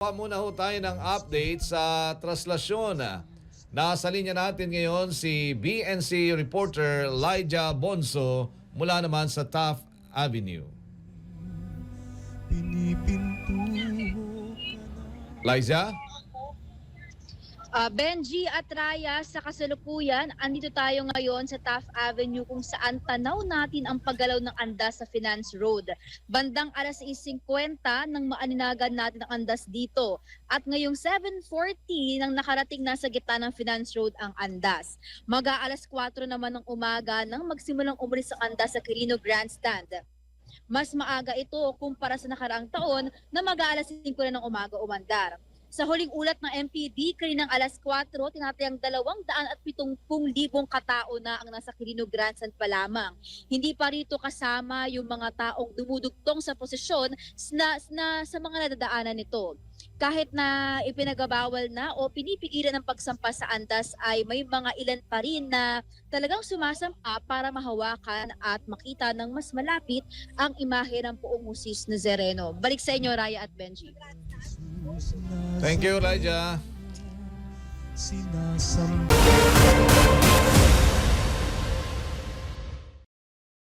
Muna ho tayo ng update sa traslasyon. Nasa linya natin ngayon si BNC reporter Lydia Bonso mula naman sa Taft Avenue. Lydia? Benji at Raya, sa kasalukuyan, andito tayo ngayon sa Taft Avenue kung saan tanaw natin ang paggalaw ng andas sa Finance Road. Bandang 6:50 nang maaninagan natin ang andas dito. At ngayong 7:40 nang nakarating na sa gitna ng Finance Road ang andas. Mag-aalas 4 naman ng umaga nang magsimulang umalis ang andas sa Quirino Grandstand. Mas maaga ito kumpara sa nakaraang taon na mag-aalas 5 na ng umaga umandar. Sa huling ulat ng MPD, kaninang alas 4, tinatayang 270,000 katao na ang nasa Quirino Grandstand pa lamang. Hindi pa rito kasama yung mga taong dumudugtong sa posisyon sa mga nadadaanan nito. Kahit na ipinagabawal na o pinipigilan ng pagsampa sa andas, ay may mga ilan pa rin na talagang sumasampa para mahawakan at makita ng mas malapit ang imahe ng Poong Moses Nazareno. Balik sa inyo, Raya at Benji. Thank you, Lydia. Sinasamba